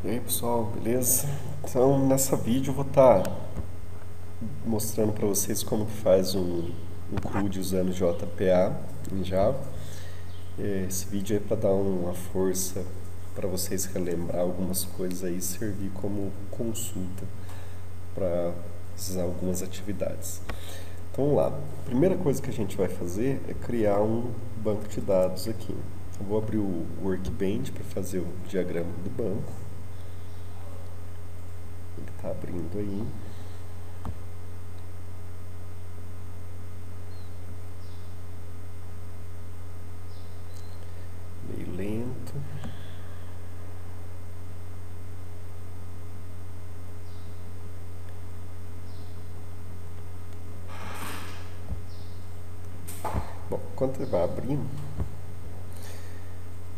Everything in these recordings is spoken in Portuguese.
E aí pessoal, beleza? Então nessa vídeo eu vou estar mostrando para vocês como que faz um CRUD usando JPA em Java. Esse vídeo é para dar uma força para vocês relembrar algumas coisas aí, servir como consulta para algumas atividades. Então vamos lá. A primeira coisa que a gente vai fazer é criar um banco de dados aqui. Eu vou abrir o Workbench para fazer o diagrama do banco. Ele está abrindo aí. Meio lento. Bom, enquanto ele vai abrindo,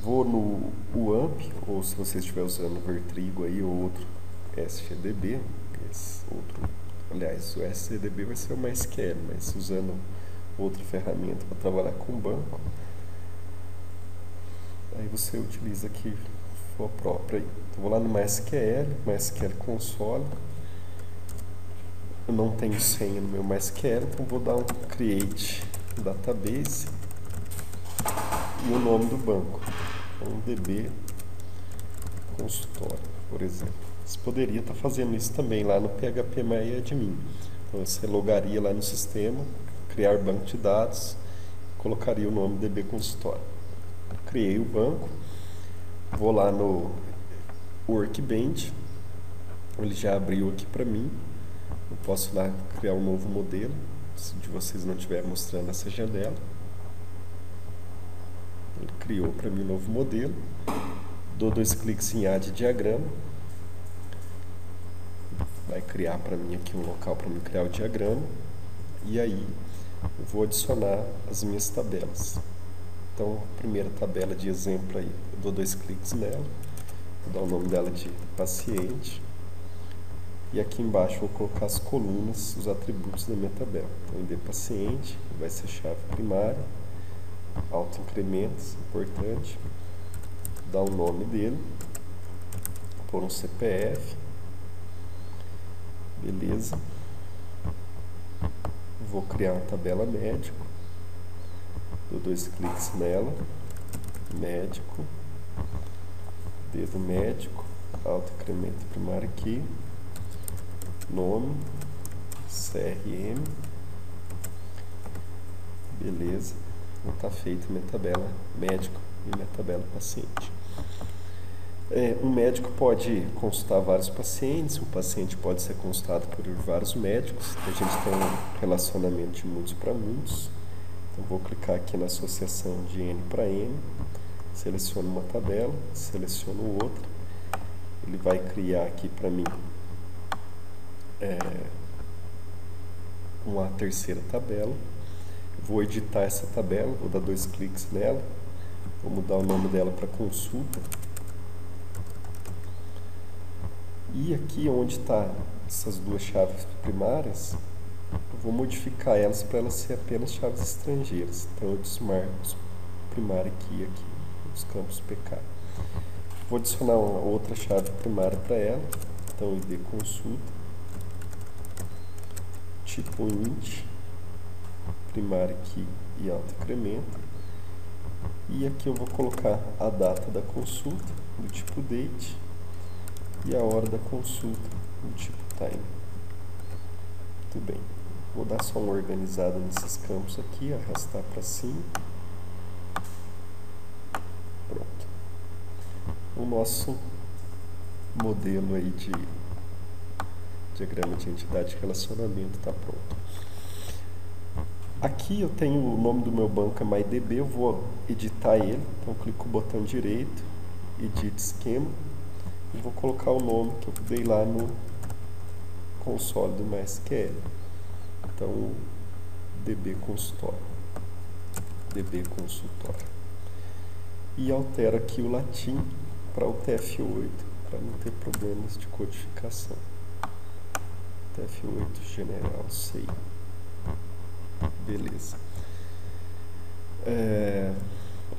vou no UAMP, ou se você estiver usando o Vertrigo aí, ou outro SGDB, aliás, o SGDB vai ser o MySQL, mas usando outra ferramenta para trabalhar com banco, aí você utiliza aqui sua própria. Então, vou lá no MySQL Console. Eu não tenho senha no meu MySQL, então vou dar um Create Database e o nome do banco. Então, DB Consultório, por exemplo. Você poderia estar fazendo isso também lá no PHP-MyAdmin. Então, você logaria lá no sistema, criar banco de dados, colocaria o nome DB Consultório. Criei o banco, vou lá no Workbench, ele já abriu aqui para mim. Eu posso lá criar um novo modelo, se de vocês não estiver mostrando essa janela. Ele criou para mim um novo modelo. Dou 2 cliques em Add Diagrama. Vai criar para mim aqui um local para mim criar o diagrama. E aí eu vou adicionar as minhas tabelas. Então, a primeira tabela de exemplo aí, eu dou 2 cliques nela. Vou dar o nome dela de paciente. E aqui embaixo eu vou colocar as colunas, os atributos da minha tabela. Então, ID paciente, vai ser chave primária, autoincrementos, importante, dar o nome dele, pôr um CPF, beleza. Vou criar uma tabela médico, dou 2 cliques nela, médico, dedo médico, autoincremento primário aqui, nome, CRM, beleza, já está feita minha tabela médico e minha tabela paciente. Um médico pode consultar vários pacientes, um paciente pode ser consultado por vários médicos, a gente tem um relacionamento de muitos para muitos. Então vou clicar aqui na associação de N para N, seleciono uma tabela, seleciono outra, ele vai criar aqui para mim uma terceira tabela. Vou editar essa tabela, vou dar 2 cliques nela, vou mudar o nome dela para consulta. E aqui onde está essas duas chaves primárias, eu vou modificar elas para elas serem apenas chaves estrangeiras. Então eu desmarco primária aqui, os campos PK. Vou adicionar uma outra chave primária para ela, então ID consulta, tipo int, primária aqui e autoincremento. E aqui eu vou colocar a data da consulta, do tipo date, e a hora da consulta, do tipo time. Muito bem. Vou dar só uma organizada nesses campos aqui, arrastar para cima. Pronto. O nosso modelo aí de diagrama de entidade de relacionamento está pronto. Aqui eu tenho o nome do meu banco é MyDB, eu vou editar ele, então eu clico no botão direito, Edit Esquema, e vou colocar o nome que eu dei lá no console do MySQL. Então, DB Consultório. E altero aqui o latim para o TF8, para não ter problemas de codificação. TF8 General CI. Beleza.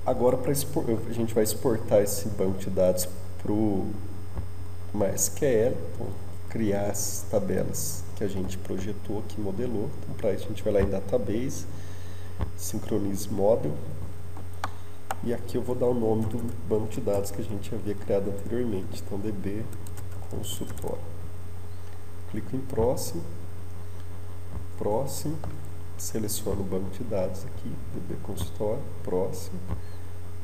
Agora a gente vai exportar esse banco de dados para o MySQL, então, criar as tabelas que a gente projetou, que modelou. Então, para isso a gente vai lá em Database, Synchronize Model, e aqui eu vou dar o nome do banco de dados que a gente havia criado anteriormente, então DB Consultório. Clico em Próximo, Próximo, seleciono o banco de dados aqui, DB Consultório, Próximo,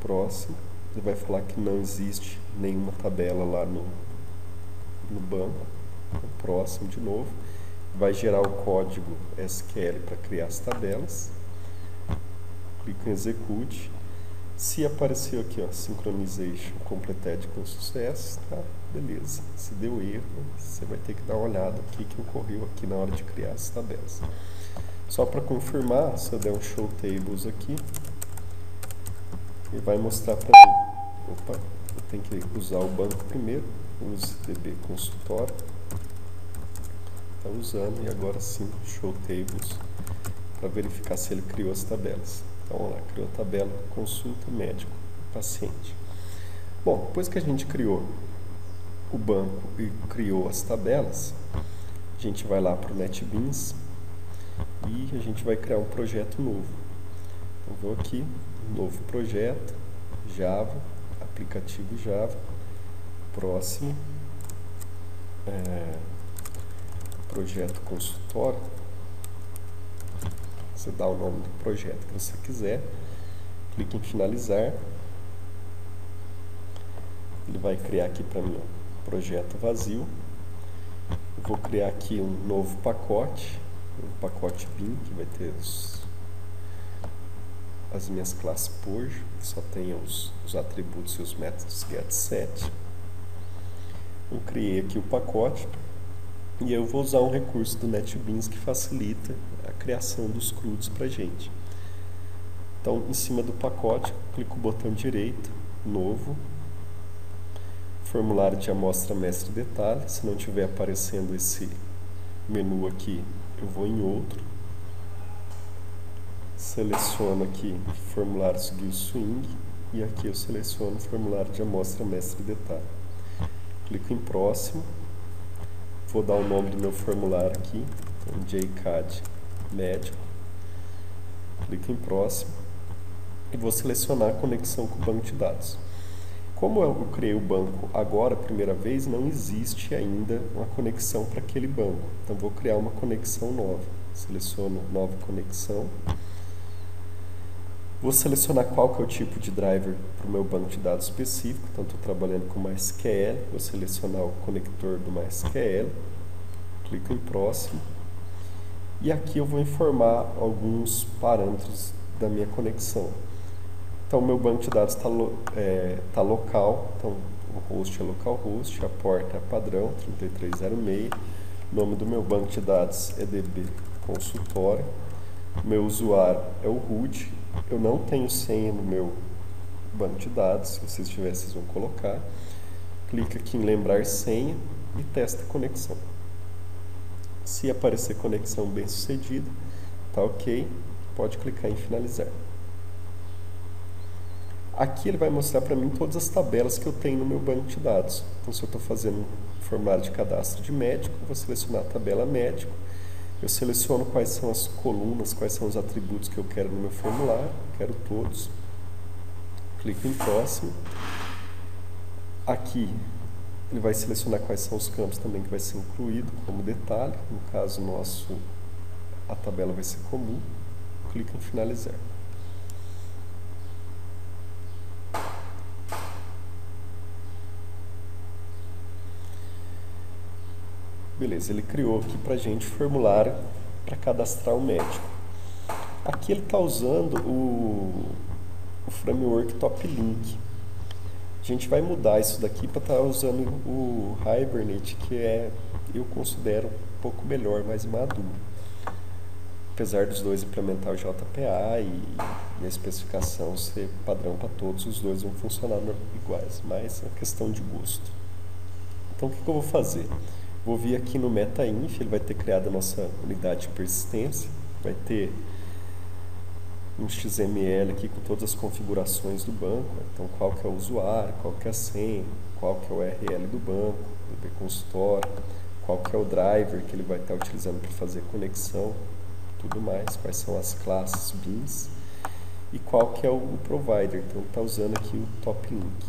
Próximo. Ele vai falar que não existe nenhuma tabela lá no banco, então, Próximo de novo. Vai gerar o código SQL para criar as tabelas. Clico em Execute. Se apareceu aqui, ó, Synchronization completed com sucesso, tá? Beleza. Se deu erro, você vai ter que dar uma olhada o que ocorreu aqui na hora de criar as tabelas. Só para confirmar, se eu der um Show Tables aqui, ele vai mostrar para mim. Opa, eu tenho que usar o banco primeiro. Use DB Consultório. Está usando, e agora sim, Show Tables, para verificar se ele criou as tabelas. Então, vamos lá, criou a tabela consulta médico paciente. Bom, depois que a gente criou o banco e criou as tabelas, a gente vai lá para o NetBeans e a gente vai criar um projeto novo. Então, vou aqui, novo projeto, Java, aplicativo Java, próximo, projeto consultório. Você dá o nome do projeto que você quiser, clique em finalizar, ele vai criar aqui para mim, ó, projeto vazio. Eu vou criar aqui um novo pacote, um pacote bin, que vai ter as minhas classes Pojo, que só tem os atributos e os métodos get, set. Eu criei aqui o pacote e eu vou usar um recurso do NetBeans que facilita a criação dos CRUDs para a gente. Então, em cima do pacote, clico o botão direito, novo, formulário de amostra mestre detalhe. Se não estiver aparecendo esse menu aqui, eu vou em outro, seleciono aqui formulários Gill Swing e aqui eu seleciono formulário de amostra mestre detalhe. Clico em próximo, vou dar o nome do meu formulário aqui, então, JCAD médico, clico em próximo e vou selecionar a conexão com o banco de dados. Como eu criei o banco agora, a primeira vez, não existe ainda uma conexão para aquele banco, então vou criar uma conexão nova. Seleciono nova conexão, vou selecionar qual que é o tipo de driver para o meu banco de dados específico, então estou trabalhando com MySQL, vou selecionar o conector do MySQL, clico em próximo, e aqui eu vou informar alguns parâmetros da minha conexão. Então, o meu banco de dados tá local, então o host é localhost, a porta é padrão, 3306, o nome do meu banco de dados é DB Consultório, o meu usuário é o root, eu não tenho senha no meu banco de dados, se vocês tiverem, vocês vão colocar. Clica aqui em lembrar senha e testa a conexão. Se aparecer conexão bem sucedida, tá ok, pode clicar em finalizar. Aqui ele vai mostrar para mim todas as tabelas que eu tenho no meu banco de dados. Então, se eu estou fazendo um formulário de cadastro de médico, eu vou selecionar a tabela médico, eu seleciono quais são as colunas, quais são os atributos que eu quero no meu formulário, quero todos, clico em próximo. Aqui ele vai selecionar quais são os campos também que vai ser incluído como detalhe, no caso nosso a tabela vai ser comum, clico em finalizar. Beleza, ele criou aqui para a gente formulário para cadastrar o médico. Aqui ele está usando o framework TopLink. A gente vai mudar isso daqui para estar usando o Hibernate, que eu considero um pouco melhor, mais maduro. Apesar dos dois implementar o JPA e a especificação ser padrão para todos, os dois vão funcionar iguais, mas é questão de gosto. Então, o que eu vou fazer? Vou vir aqui no MetaInf, ele vai ter criado a nossa unidade de persistência, vai ter um XML aqui com todas as configurações do banco, então qual que é o usuário, qual que é a senha, qual que é o URL do banco, do B-Consultório, qual que é o driver que ele vai estar utilizando para fazer conexão, tudo mais, quais são as classes BINs e qual que é o provider. Então ele está usando aqui o Top Link.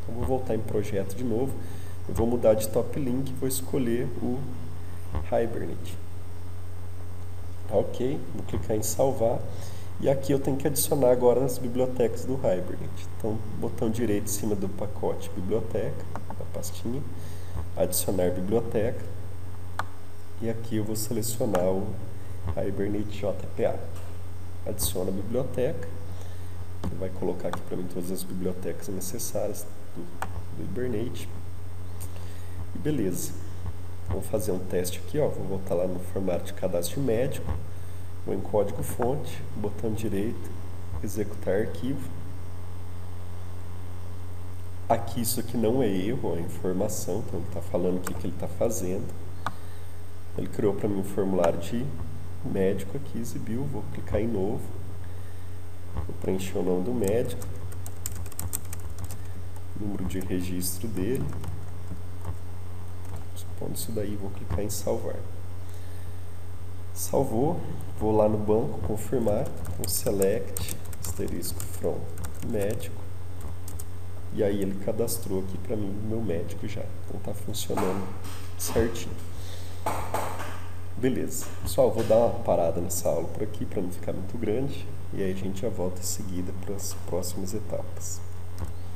Então vou voltar em projeto de novo, eu vou mudar de Top Link, vou escolher o Hibernate. Ok, vou clicar em salvar e aqui eu tenho que adicionar agora as bibliotecas do Hibernate. Então, botão direito em cima do pacote biblioteca, da pastinha, adicionar biblioteca e aqui eu vou selecionar o Hibernate JPA. Adiciona a biblioteca, ele vai colocar aqui para mim todas as bibliotecas necessárias do Hibernate e beleza. Vou fazer um teste aqui, ó. Vou voltar lá no formulário de cadastro médico, vou em código fonte, botão direito, executar arquivo. Aqui isso aqui não é erro, é informação, então ele está falando o que ele está fazendo. Ele criou para mim um formulário de médico aqui, exibiu, vou clicar em novo, vou preencher o nome do médico, número de registro dele. Supondo isso daí, vou clicar em salvar. Salvou, vou lá no banco confirmar, então select, asterisco from médico, e aí ele cadastrou aqui para mim o meu médico já, então está funcionando certinho. Beleza, pessoal, vou dar uma parada nessa aula por aqui para não ficar muito grande, e aí a gente já volta em seguida para as próximas etapas.